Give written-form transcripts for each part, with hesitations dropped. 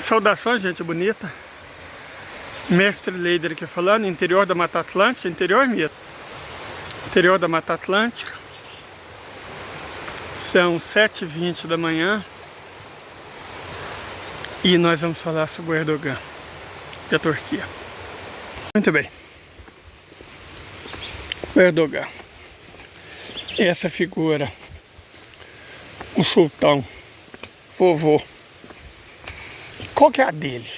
Saudações, gente bonita. Mestre Leider aqui falando, interior da Mata Atlântica, interior mesmo. Interior da Mata Atlântica. São 7h20 da manhã. E nós vamos falar sobre o Erdogan, da Turquia. Muito bem. O Erdogan. Essa figura, o sultão, vovô. Qual que é a dele?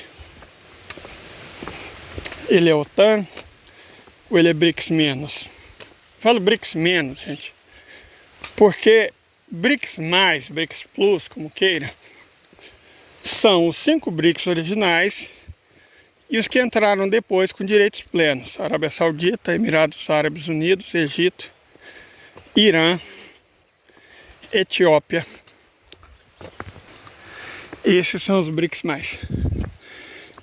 Ele é OTAN ou ele é BRICS menos? Falo BRICS menos, gente, porque BRICS mais, BRICS plus, como queira, são os 5 BRICS originais e os que entraram depois com direitos plenos: Arábia Saudita, Emirados Árabes Unidos, Egito, Irã, Etiópia. Esses são os BRICS mais.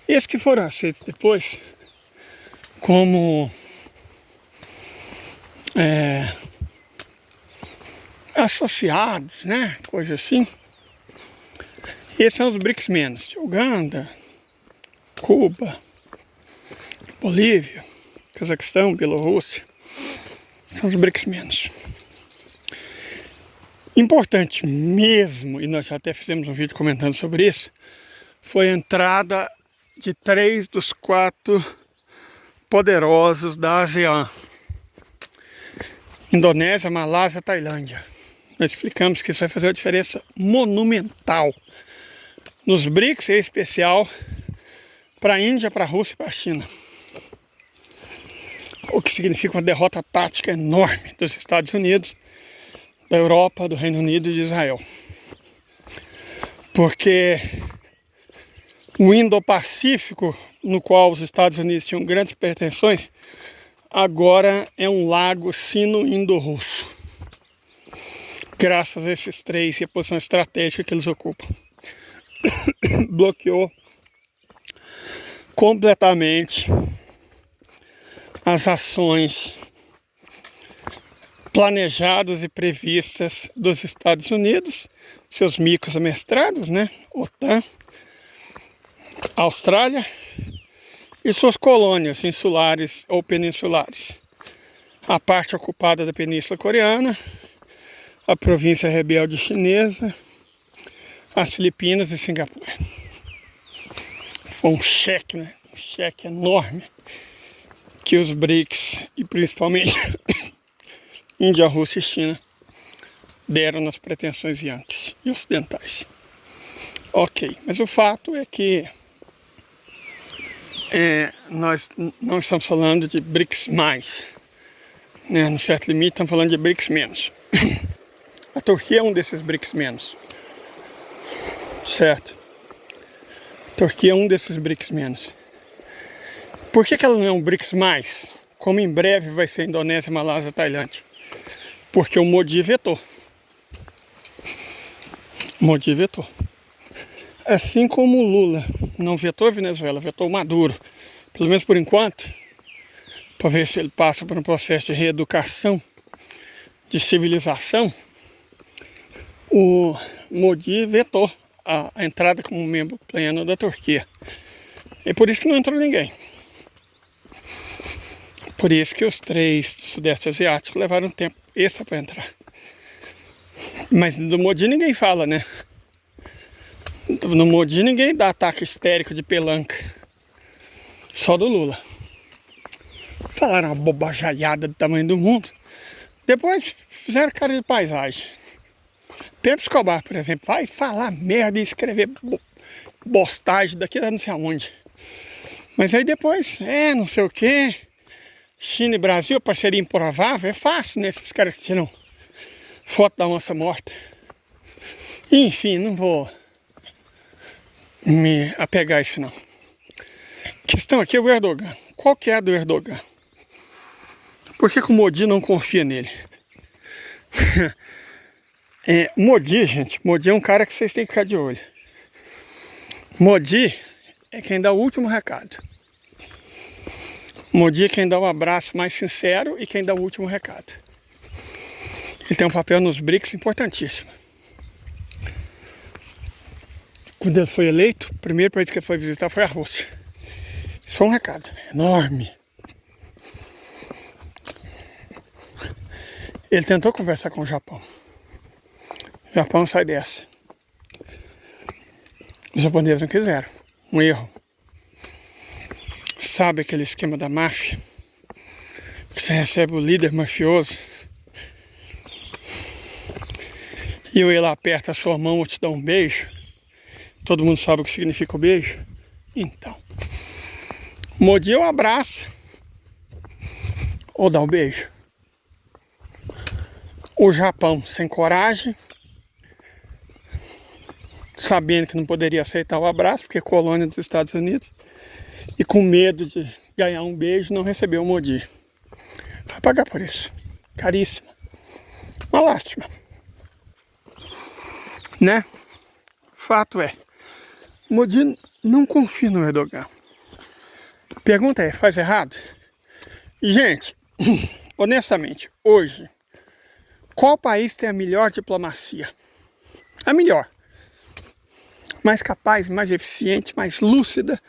Esses que foram aceitos depois como associados, né? Coisa assim. Esses são os BRICS menos. Uganda, Cuba, Bolívia, Cazaquistão, Bielorrússia. São os BRICS menos. Importante mesmo, e nós já até fizemos um vídeo comentando sobre isso, foi a entrada de 3 dos 4 poderosos da ASEAN: Indonésia, Malásia, Tailândia. Nós explicamos que isso vai fazer uma diferença monumental nos BRICS, em especial para a Índia, para a Rússia e para a China. O que significa uma derrota tática enorme dos Estados Unidos, da Europa, do Reino Unido e de Israel. Porque o Indo-Pacífico, no qual os Estados Unidos tinham grandes pretensões, agora é um lago sino-indo-russo, graças a esses 3 e a posição estratégica que eles ocupam. Bloqueou completamente as ações planejadas e previstas dos Estados Unidos, seus micos amestrados, né? OTAN, Austrália e suas colônias insulares ou peninsulares. A parte ocupada da Península Coreana, a província rebelde chinesa, as Filipinas e Singapura. Foi um cheque, né? Um cheque enorme que os BRICS e principalmente Índia, Rússia e China deram nas pretensões yankees e ocidentais. Ok, mas o fato é que nós não estamos falando de BRICS mais, né? No certo limite estamos falando de BRICS menos. A Turquia é um desses BRICS menos, certo? A Turquia é um desses BRICS menos. Por que ela não é um BRICS mais, como em breve vai ser Indonésia, Malásia, Tailândia? Porque o Modi vetou. Modi vetou. Assim como o Lula não vetou a Venezuela, vetou o Maduro, pelo menos por enquanto, para ver se ele passa por um processo de reeducação, de civilização. O Modi vetou a entrada como membro pleno da Turquia. É por isso que não entrou ninguém. Por isso que os 3 do Sudeste Asiático levaram tempo extra para entrar. Mas do Modi ninguém fala, né? No Modi ninguém dá ataque histérico de pelanca. Só do Lula. Falaram uma bobajaiada do tamanho do mundo. Depois fizeram cara de paisagem. Pedro Escobar, por exemplo, vai falar merda e escrever bostagem daqui a não sei aonde. Mas aí depois, não sei o que. China e Brasil, parceria improvável, é fácil, né? Esses caras que tiram foto da onça morta. Enfim, não vou me apegar a isso não. A questão aqui é o Erdogan. Qual que é a do Erdogan? Por que o Modi não confia nele? Modi, gente, Modi é um cara que vocês têm que ficar de olho. Modi é quem dá o último recado. Modi é quem dá o abraço mais sincero e quem dá o último recado. Ele tem um papel nos BRICS importantíssimo. quando ele foi eleito, o primeiro país que ele foi visitar foi a Rússia. Isso foi um recado enorme. Ele tentou conversar com o Japão. O Japão sai dessa. Os japoneses não quiseram. Um erro. Sabe aquele esquema da máfia? Que você recebe o líder mafioso e eu ir lá aperto a sua mão ou te dar um beijo. Todo mundo sabe o que significa o beijo? Então, Modi ou abraça ou dá um beijo. O Japão sem coragem, sabendo que não poderia aceitar o abraço, porque é colônia dos Estados Unidos, e com medo de ganhar um beijo, não recebeu o Modi. Vai pagar por isso. Caríssimo. Uma lástima. Né? Fato é, o Modi não confia no Erdogan. Pergunta é, faz errado? E, gente, honestamente, hoje, qual país tem a melhor diplomacia? A melhor. Mais capaz, mais eficiente, mais lúcida.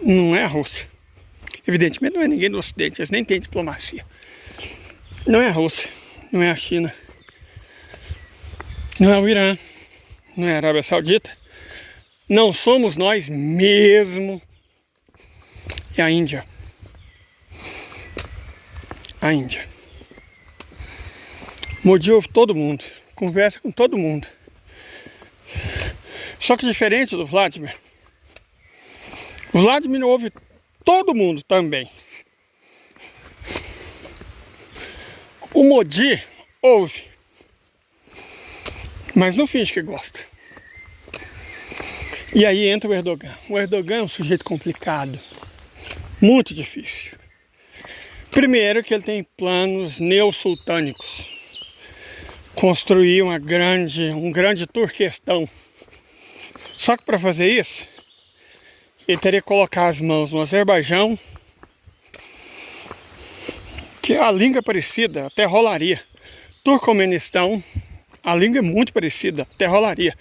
Não é a Rússia. Evidentemente não é ninguém do Ocidente, eles nem têm diplomacia. Não é a Rússia, não é a China, não é o Irã, não é a Arábia Saudita. Não somos nós mesmo. É a Índia. A Índia. Modi ouve todo mundo, conversa com todo mundo. Só que diferente do Vladimir, o Vladimir ouve todo mundo também. O Modi ouve, mas não finge que gosta. E aí entra o Erdogan. O Erdogan é um sujeito complicado, muito difícil. Primeiro que ele tem planos neosultânicos. Construir um grande Turquestão. Só que para fazer isso, ele teria que colocar as mãos no Azerbaijão, que a língua é parecida, até rolaria. Turcomenistão, a língua é muito parecida, até rolaria.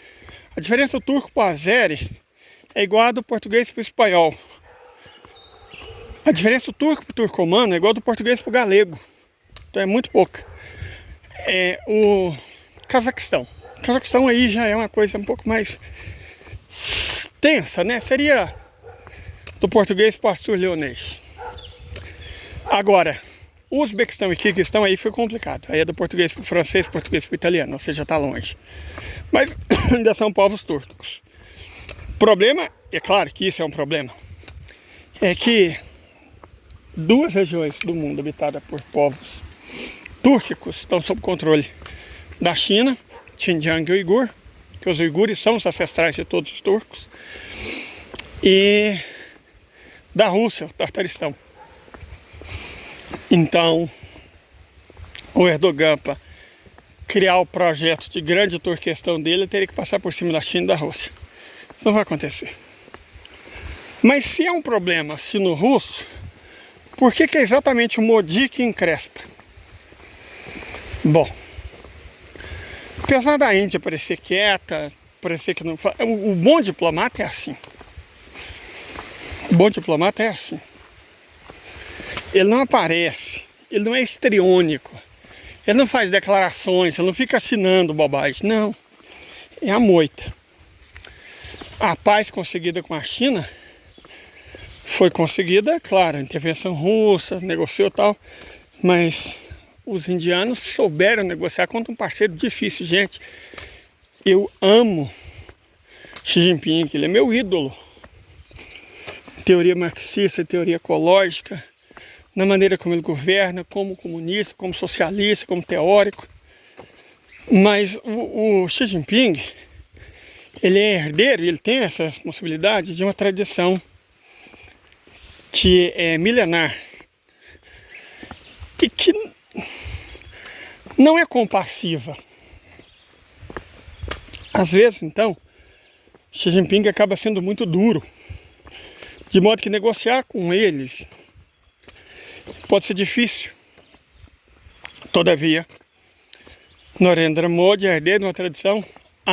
A diferença do turco para o azeri é igual a do português para o espanhol. A diferença do turco para o turcomano é igual a do português para o galego. Então é muito pouca. É o Cazaquistão. O Cazaquistão aí já é uma coisa um pouco mais tensa, né? Seria do português para o astur-leonês. Agora, o Uzbequistão e Kirguistão aí foi complicado. Aí é do português para o francês, português para o italiano, ou seja, está longe. Mas ainda são povos turcos. O problema, é claro que isso é um problema, é que duas regiões do mundo habitadas por povos túrquicos estão sob controle da China, Xinjiang e Uigur, que os uigures são os ancestrais de todos os turcos, e da Rússia, o Tartaristão. Então, o Erdogan, para criar o projeto de grande Turquestão dele, teria que passar por cima da China e da Rússia. Isso não vai acontecer. Mas se é um problema sino-russo, por que é exatamente o Modi que encrespa? Bom, apesar da Índia parecer quieta, parecer que não faz... O bom diplomata é assim. O bom diplomata é assim. Ele não aparece, ele não é histriônico, ele não faz declarações, ele não fica assinando bobagem, não. É a moita. A paz conseguida com a China foi conseguida, claro, intervenção russa, negociou e tal, mas os indianos souberam negociar contra um parceiro difícil. Gente, eu amo Xi Jinping, ele é meu ídolo. Teoria marxista, teoria ecológica, na maneira como ele governa, como comunista, como socialista, como teórico. Mas o Xi Jinping, ele é herdeiro, ele tem essa responsabilidade de uma tradição que é milenar e que não é compassiva. Às vezes, então, Xi Jinping acaba sendo muito duro, de modo que negociar com eles pode ser difícil. Todavia, Narendra Modi é herdeiro de uma tradição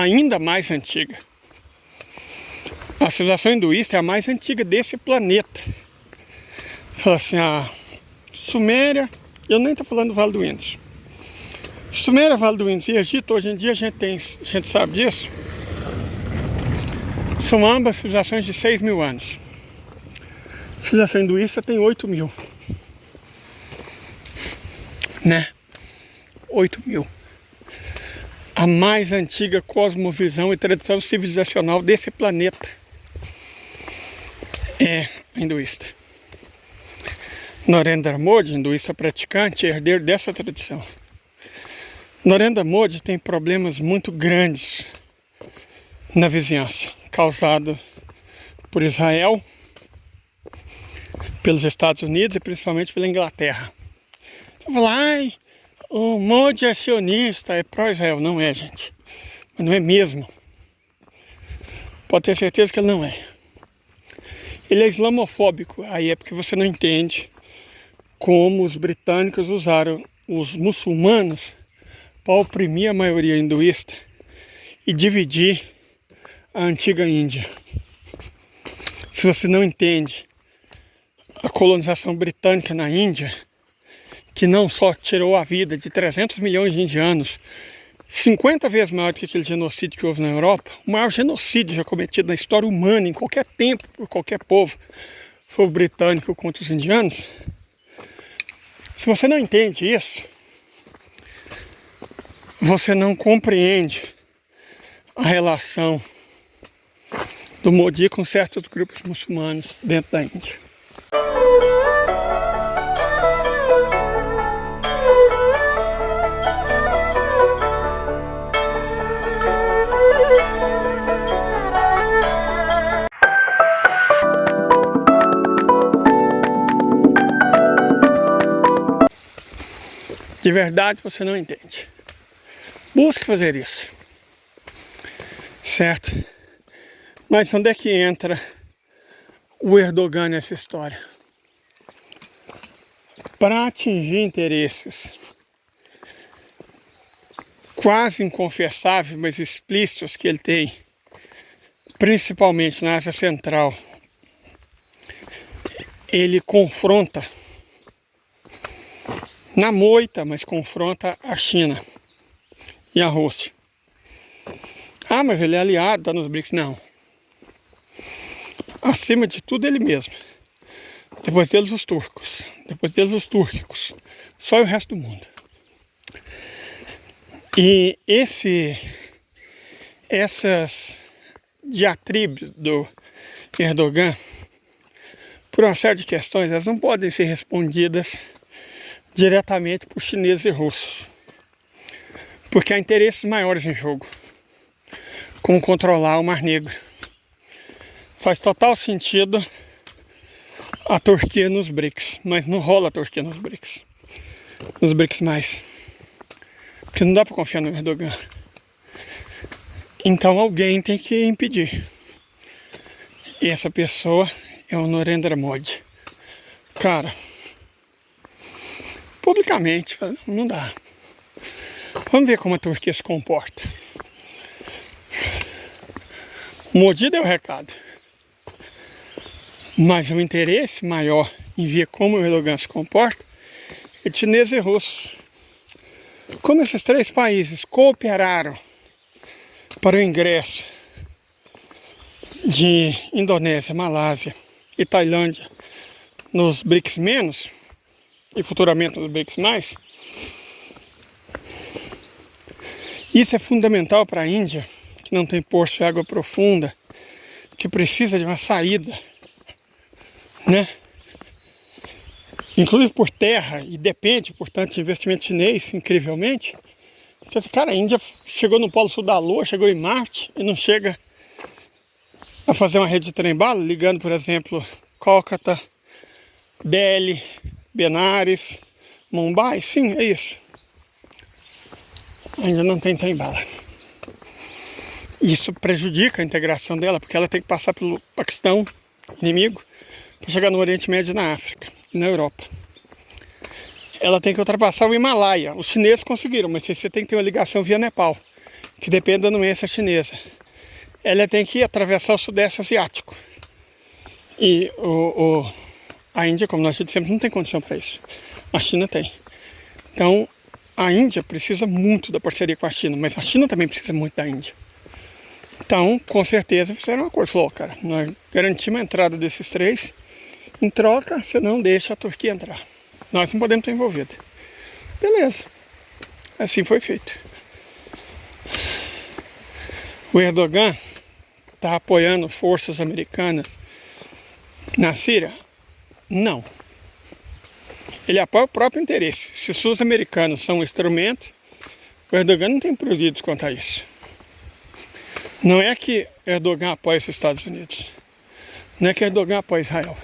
ainda mais antiga. A civilização hinduísta é a mais antiga desse planeta. Fala assim, a Suméria, eu nem estou falando do Vale do Indus. Suméria, Vale do Indus e Egito, hoje em dia a gente sabe disso. São ambas civilizações de 6.000 anos. A civilização hinduísta tem 8.000. Né? 8.000. A mais antiga cosmovisão e tradição civilizacional desse planeta é hinduísta. Narendra Modi, hinduísta praticante, é herdeiro dessa tradição. Narendra Modi tem problemas muito grandes na vizinhança, causado por Israel, pelos Estados Unidos e principalmente pela Inglaterra. Eu falo, ai, o Modi é sionista, é pró-Israel. Não é, gente. Mas não é mesmo. Pode ter certeza que ele não é. Ele é islamofóbico. Aí é porque você não entende como os britânicos usaram os muçulmanos para oprimir a maioria hinduísta e dividir a antiga Índia. Se você não entende a colonização britânica na Índia, que não só tirou a vida de 300 milhões de indianos, 50 vezes maior do que aquele genocídio que houve na Europa, o maior genocídio já cometido na história humana, em qualquer tempo, por qualquer povo, foi o britânico contra os indianos. Se você não entende isso, você não compreende a relação do Modi com certos grupos muçulmanos dentro da Índia. De verdade você não entende. Busque fazer isso. Certo? Mas onde é que entra o Erdogan nessa história? Para atingir interesses quase inconfessáveis, mas explícitos que ele tem, principalmente na Ásia Central, ele confronta na moita, mas confronta a China e a Rússia. Ah, mas ele é aliado, está nos BRICS. Não. Acima de tudo ele mesmo. Depois deles os turcos. Depois deles os túrquicos. Só o resto do mundo. E essas diatribes do Erdogan, por uma série de questões, elas não podem ser respondidas diretamente por chineses e russos, porque há interesses maiores em jogo, como controlar o Mar Negro. Faz total sentido a Turquia nos BRICS, mas não rola a Turquia nos BRICS mais, porque não dá para confiar no Erdogan. Então alguém tem que impedir, e essa pessoa é o Narendra Modi. Cara, publicamente, não dá. Vamos ver como a Turquia se comporta. O Modi deu o recado. Mas o interesse maior em ver como o Erdogan se comporta é de chineses e russos. Como esses três países cooperaram para o ingresso de Indonésia, Malásia e Tailândia nos BRICS menos, e futuramente nos BRICS mais, isso é fundamental para a Índia, que não tem poço de água profunda, que precisa de uma saída, né? Inclusive por terra, e depende, portanto, de investimento chinês, incrivelmente. Porque, cara, a Índia chegou no Polo Sul da Lua, chegou em Marte, e não chega a fazer uma rede de trem-bala, ligando, por exemplo, Kolkata, Delhi, Benares, Mumbai. Sim, é isso. Ainda não tem trem-bala. Isso prejudica a integração dela, porque ela tem que passar pelo Paquistão, inimigo, para chegar no Oriente Médio e na África e na Europa. Ela tem que ultrapassar o Himalaia. Os chineses conseguiram, mas você tem que ter uma ligação via Nepal. que depende da doença chinesa. Ela tem que atravessar o Sudeste Asiático. E a Índia, como nós dissemos, não tem condição para isso. A China tem. Então, a Índia precisa muito da parceria com a China, mas a China também precisa muito da Índia. Então, com certeza, fizeram um acordo. Falou, cara, nós garantimos a entrada desses 3, em troca, você não deixa a Turquia entrar. Nós não podemos estar envolvidos. Beleza. Assim foi feito. O Erdogan está apoiando forças americanas na Síria? Não. Ele apoia o próprio interesse. Se os americanos são um instrumento, o Erdogan não tem pruridos quanto a isso. Não é que Erdogan apoia os Estados Unidos. Não é que Erdogan apoia Israel.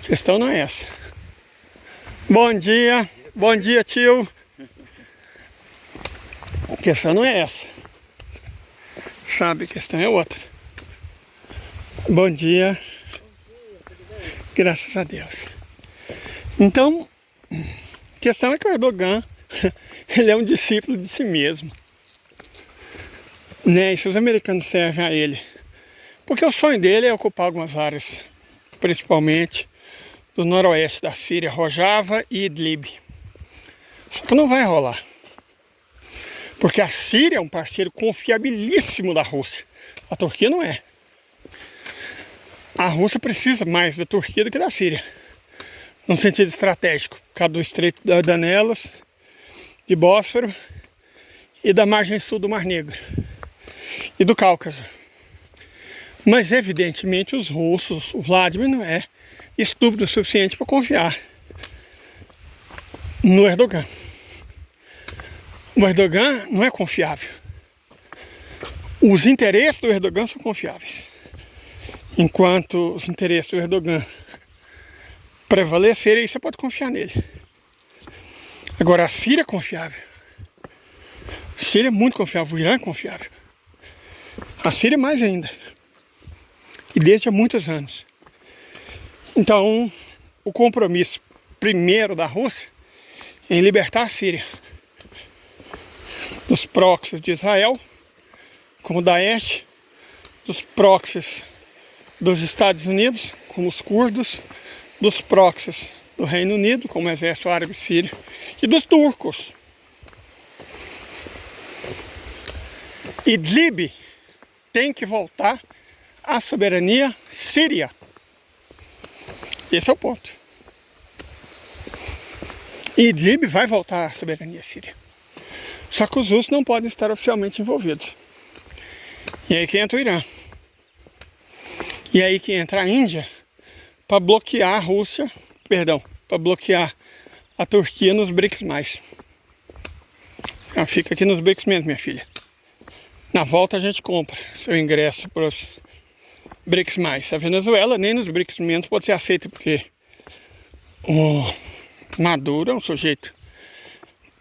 A questão não é essa. Bom dia. Bom dia, tio. A questão não é essa. Sabe, a questão é outra. Bom dia. Graças a Deus. Então, a questão é que o Erdogan, ele é um discípulo de si mesmo. Né? E se os americanos servem a ele? Porque o sonho dele é ocupar algumas áreas, principalmente do noroeste da Síria, Rojava e Idlib. Só que não vai rolar. Porque a Síria é um parceiro confiabilíssimo da Rússia. A Turquia não é. A Rússia precisa mais da Turquia do que da Síria. No sentido estratégico, por causa do Estreito das Dardanelas, de Bósforo e da margem sul do Mar Negro e do Cáucaso. Mas evidentemente os russos, o Vladimir não é estúpido o suficiente para confiar no Erdogan. O Erdogan não é confiável. Os interesses do Erdogan são confiáveis. Enquanto os interesses do Erdogan prevalecerem, aí você pode confiar nele. Agora a Síria é confiável. A Síria é muito confiável, o Irã é confiável. A Síria mais ainda. E desde há muitos anos. Então, o compromisso primeiro da Rússia é em libertar a Síria dos proxies de Israel, como o Daesh, dos proxies dos Estados Unidos, como os curdos, dos proxies do Reino Unido, como o Exército Árabe Sírio, e dos turcos. Idlib tem que voltar à soberania síria. Esse é o ponto. Idlib vai voltar à soberania síria. Só que os russos não podem estar oficialmente envolvidos. E aí que entra o Irã. E aí que entra a Índia para bloquear a Rússia, para bloquear a Turquia nos BRICS+. Então, fica aqui nos BRICS mesmo, minha filha. Na volta a gente compra seu ingresso para os BRICS+. A Venezuela nem nos BRICS- pode ser aceita, porque o Maduro é um sujeito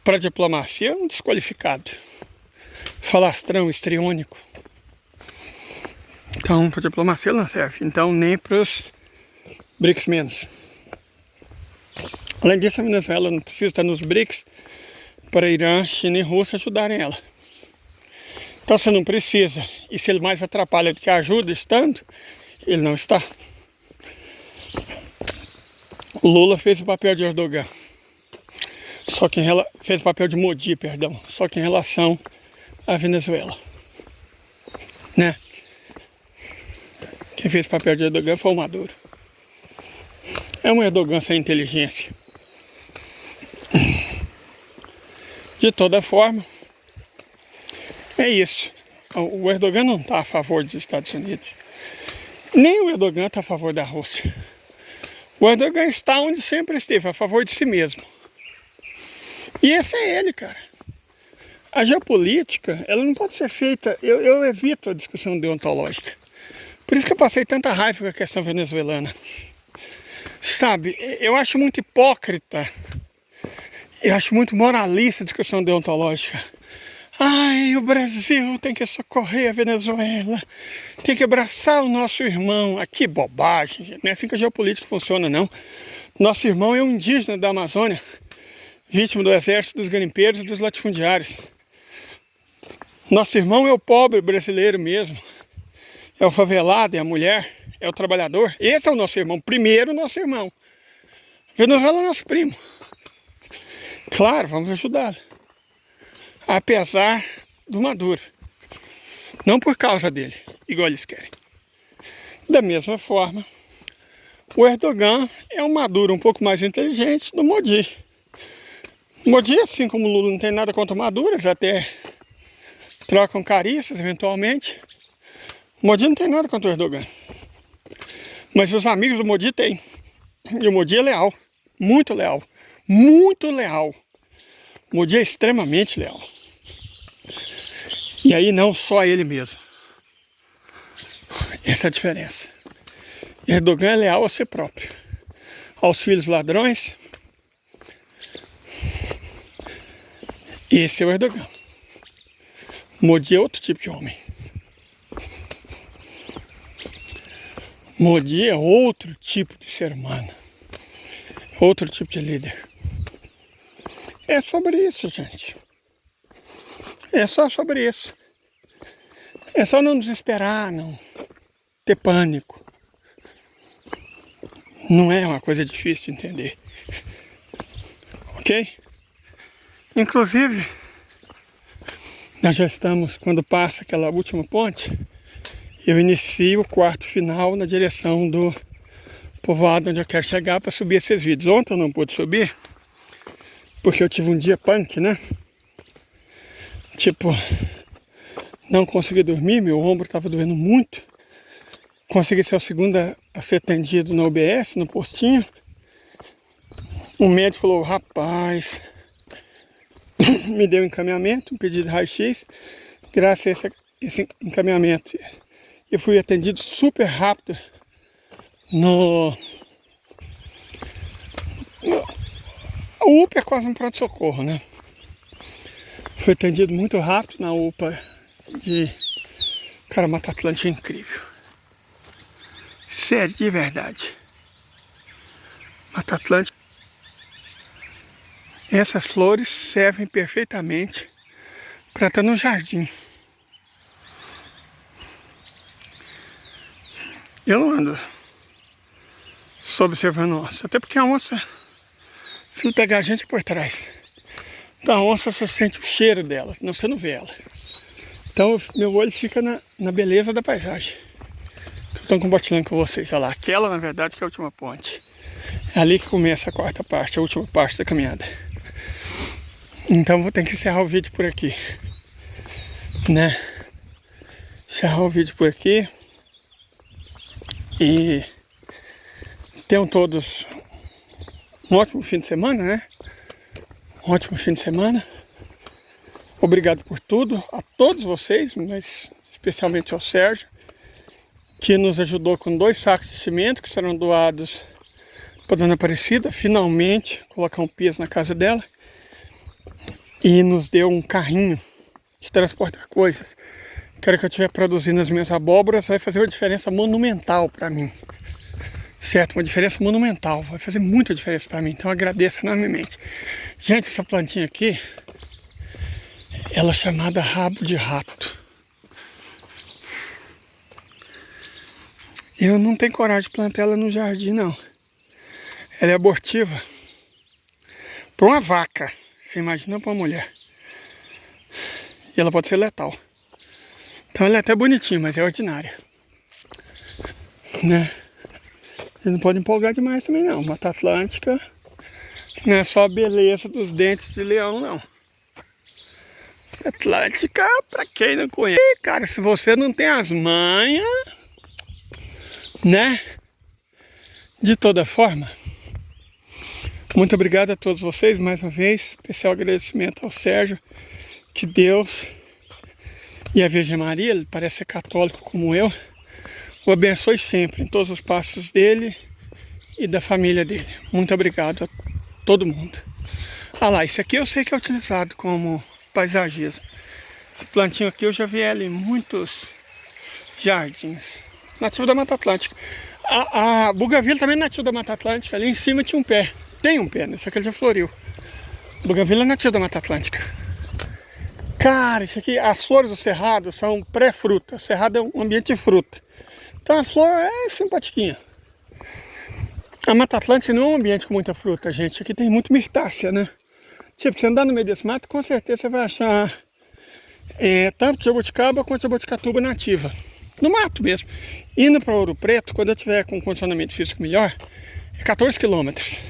para diplomacia um desqualificado. Falastrão, histriônico. Então, para diplomacia ele não serve. Então, nem para os BRICS-. Além disso, a Venezuela não precisa estar nos BRICS para Irã, China e Rússia ajudarem ela. Então, você não precisa. E se ele mais atrapalha do que ajuda estando, ele não está. O Lula fez o papel de Erdogan. Fez o papel de Modi, só que em relação à Venezuela. Né? Quem fez o papel de Erdogan foi o Maduro. É um Erdogan sem inteligência. De toda forma, é isso. O Erdogan não está a favor dos Estados Unidos. Nem o Erdogan está a favor da Rússia. O Erdogan está onde sempre esteve, a favor de si mesmo. E esse é ele, cara. A geopolítica, ela não pode ser feita... Eu evito a discussão deontológica. Por isso que eu passei tanta raiva com a questão venezuelana. Sabe, eu acho muito hipócrita. Eu acho muito moralista a discussão deontológica. Ai, o Brasil tem que socorrer a Venezuela. Tem que abraçar o nosso irmão. Ah, que bobagem, gente. Não é assim que a geopolítica funciona, não. Nosso irmão é um indígena da Amazônia, vítima do exército dos garimpeiros e dos latifundiários. Nosso irmão é o pobre brasileiro mesmo. É o favelado, é a mulher, é o trabalhador. Esse é o nosso irmão, primeiro nosso irmão. Venezuela é nosso primo. Claro, vamos ajudá-lo. Apesar do Maduro. Não por causa dele, igual eles querem. Da mesma forma, o Erdogan é um Maduro um pouco mais inteligente do Modi. O Modi, assim como o Lula, não tem nada contra o Maduro, eles até trocam carícias eventualmente. O Modi não tem nada contra o Erdogan. Mas os amigos do Modi têm. E o Modi é leal. Muito leal. Muito leal. O Modi é extremamente leal. E aí não só ele mesmo. Essa é a diferença. Erdogan é leal a si próprio. Aos filhos ladrões. Esse é o Erdogan. Modi é outro tipo de homem. Modi é outro tipo de ser humano. Outro tipo de líder. É sobre isso, gente. É só sobre isso. É só não desesperar, não ter pânico. Não é uma coisa difícil de entender. Ok? Inclusive, nós já estamos, quando passa aquela última ponte, eu inicio o quarto final na direção do povoado onde eu quero chegar para subir esses vídeos. Ontem eu não pude subir, porque eu tive um dia punk, né? Tipo, não consegui dormir, meu ombro estava doendo muito. Consegui ser o segundo a ser atendido na UBS, no postinho. O médico falou, rapaz, me deu um encaminhamento, um pedido de raio-x. Graças a esse encaminhamento, eu fui atendido super rápido a UPA é quase um pronto-socorro, né? Fui atendido muito rápido na UPA de... Cara, Mata Atlântica é incrível. Sério, de verdade. Mata Atlântica. Essas flores servem perfeitamente para estar no jardim. Eu não ando só observando onça, até porque a onça, se pegar a gente por trás, então a onça você sente o cheiro dela, senão você não vê ela. Então meu olho fica na beleza da paisagem. Estou compartilhando com vocês, olha lá, aquela na verdade que é a última ponte. É ali que começa a quarta parte, a última parte da caminhada. Então vou ter que encerrar o vídeo por aqui, né? Encerrar o vídeo por aqui. E tenham todos um ótimo fim de semana, né? Um ótimo fim de semana. Obrigado por tudo, a todos vocês, mas especialmente ao Sérgio, que nos ajudou com 2 sacos de cimento que serão doados para a Dona Aparecida, finalmente colocar um piso na casa dela. E nos deu um carrinho de transportar coisas. Quero que eu estiver produzindo as minhas abóboras, vai fazer uma diferença monumental para mim. Certo? Uma diferença monumental, vai fazer muita diferença para mim, então eu agradeço enormemente. Gente, essa plantinha aqui, ela é chamada rabo de rato. Eu não tenho coragem de plantar ela no jardim, não. Ela é abortiva. Para uma vaca, você imagina para uma mulher. E ela pode ser letal. Então ela é até bonitinha, mas é ordinária. Né? Você não pode empolgar demais também não. Mata Atlântica não é só a beleza dos dentes de leão, não. Atlântica, pra quem não conhece, cara, se você não tem as manhas, né? De toda forma, muito obrigado a todos vocês mais uma vez. Especial agradecimento ao Sérgio. Que Deus e a Virgem Maria, ele parece ser católico como eu, o abençoe sempre em todos os passos dele e da família dele. Muito obrigado a todo mundo. Ah lá, isso aqui eu sei que é utilizado como paisagismo. Esse plantinho aqui eu já vi ele em muitos jardins. Nativo da Mata Atlântica. A Bougainville também é nativo da Mata Atlântica. Ali em cima tinha um pé. Tem um pé, né? Só que ele já floriu. Bougainville é nativo da Mata Atlântica. Cara, isso aqui, as flores do cerrado são pré-fruta. O cerrado é um ambiente de fruta. Então a flor é simpatiquinha. A Mata Atlântica não é um ambiente com muita fruta, gente. Aqui tem muito mirtácea, né? Tipo, você andar no meio desse mato, com certeza você vai achar tanto jabuticaba quanto jabuticatuba nativa. No mato mesmo. Indo para Ouro Preto, quando eu tiver com um condicionamento físico melhor, é 14 quilômetros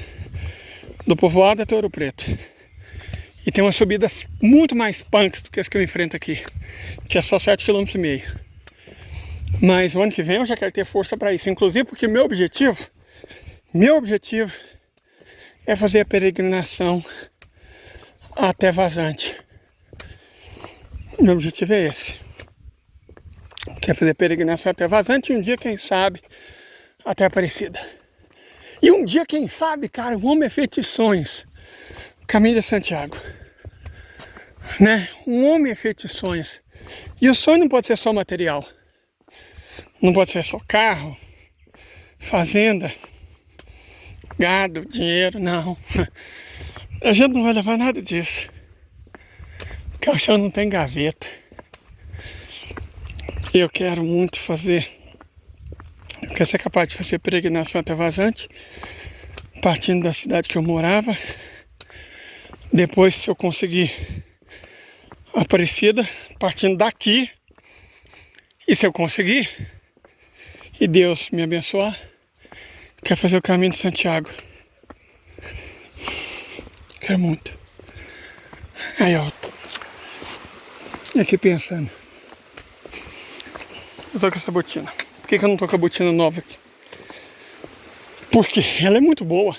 do povoado até Ouro Preto. E tem umas subidas muito mais punks do que as que eu enfrento aqui, que é só 7,5 km. Mas o ano que vem eu já quero ter força para isso. Inclusive porque meu objetivo é fazer a peregrinação até Vazante. Meu objetivo é esse. Quer fazer a peregrinação até Vazante e um dia, quem sabe, até Aparecida. E um dia, quem sabe, cara, um homem é feito de sonhos. Caminho de Santiago. Né? Um homem é feito de sonhos. E o sonho não pode ser só material. Não pode ser só carro, fazenda, gado, dinheiro, não. A gente não vai levar nada disso. O caixão não tem gaveta. Eu quero muito fazer. Eu quero ser capaz de fazer peregrinação até Vazante, partindo da cidade que eu morava. Depois, se eu conseguir Aparecida, partindo daqui. E se eu conseguir, e Deus me abençoar, quero fazer o caminho de Santiago. Quero muito. Aí, ó. Aqui pensando. Eu tô com essa botina. Por que eu não tô com a botina nova aqui? Porque ela é muito boa.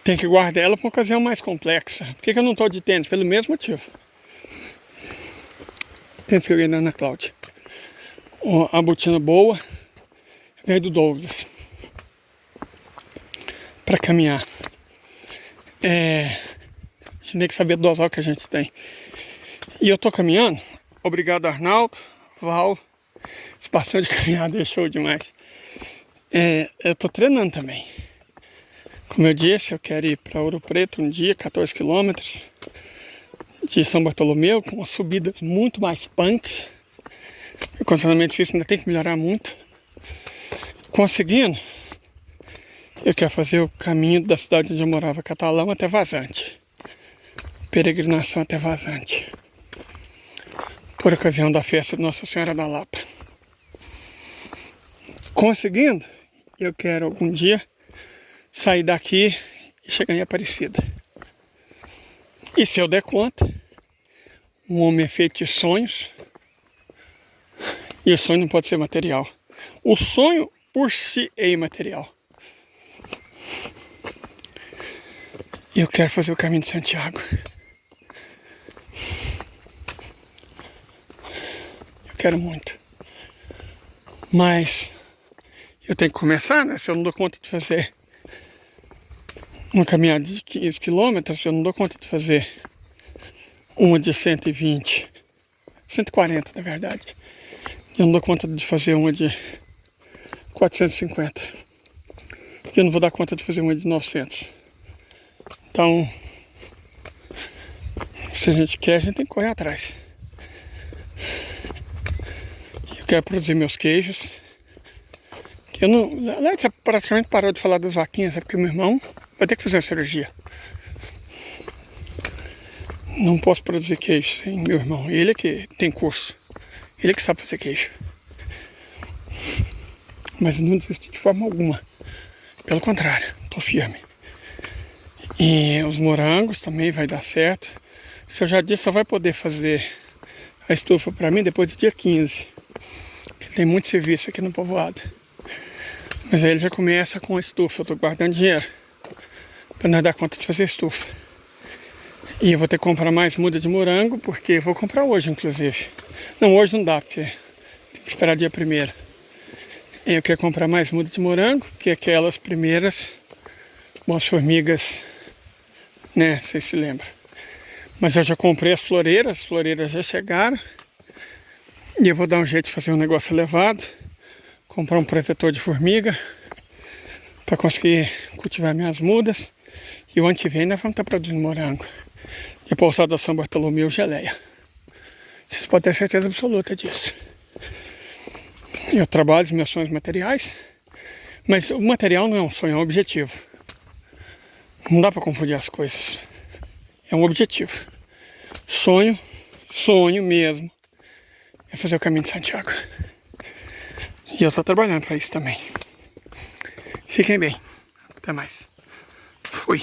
Tem que guardar ela para uma ocasião mais complexa. Por que eu não tô de tênis? Pelo mesmo motivo. Tênis que eu ganhei da Ana Cláudia. A botina boa veio do Douglas. Para caminhar. A gente tem que saber dosar o que a gente tem. E eu tô caminhando. Obrigado, Arnaldo, Val. Esse passeio de caminhada é show demais. Eu tô treinando também. Como eu disse, eu quero ir para Ouro Preto um dia, 14 quilômetros. De São Bartolomeu, com umas subidas muito mais punks. O condicionamento físico ainda tem que melhorar muito. Conseguindo, eu quero fazer o caminho da cidade onde eu morava, Catalão, até Vazante. Peregrinação até Vazante. Por ocasião da festa de Nossa Senhora da Lapa. Conseguindo, eu quero algum dia sair daqui e chegar em Aparecida. E se eu der conta, um homem é feito de sonhos. E o sonho não pode ser material. O sonho por si é imaterial. Eu quero fazer o caminho de Santiago. Eu quero muito. Mas eu tenho que começar, né? Se eu não dou conta de fazer uma caminhada de 15 quilômetros, eu não dou conta de fazer uma de 120, 140 na verdade. Eu não dou conta de fazer uma de 450. Eu não vou dar conta de fazer uma de 900. Então, se a gente quer, a gente tem que correr atrás. Eu quero produzir meus queijos. Eu não. Alex praticamente parou de falar das vaquinhas, é porque meu irmão vai ter que fazer a cirurgia. Não posso produzir queijo sem meu irmão. Ele é que tem curso. Ele é que sabe fazer queijo. Mas não desisti de forma alguma. Pelo contrário, estou firme. E os morangos também vai dar certo. O senhor já disse, só vai poder fazer a estufa para mim depois do dia 15. Porque tem muito serviço aqui no povoado. Mas aí ele já começa com a estufa. Eu estou guardando dinheiro para nós dar conta de fazer a estufa. E eu vou ter que comprar mais muda de morango, porque eu vou comprar hoje, inclusive. Não, hoje não dá, porque tem que esperar dia 1º. Eu quero comprar mais muda de morango, que aquelas primeiras, bom, as formigas, né, vocês se lembram. Mas eu já comprei as floreiras já chegaram. E eu vou dar um jeito de fazer um negócio elevado. Comprar um protetor de formiga, para conseguir cultivar minhas mudas. E o ano que vem nós vamos estar produzindo morango. E a pousada São Bartolomeu geleia. Vocês podem ter certeza absoluta disso. Eu trabalho os meus sonhos materiais, mas o material não é um sonho, é um objetivo. Não dá para confundir as coisas. É um objetivo. Sonho mesmo, é fazer o caminho de Santiago. E eu estou trabalhando para isso também. Fiquem bem. Até mais. Fui.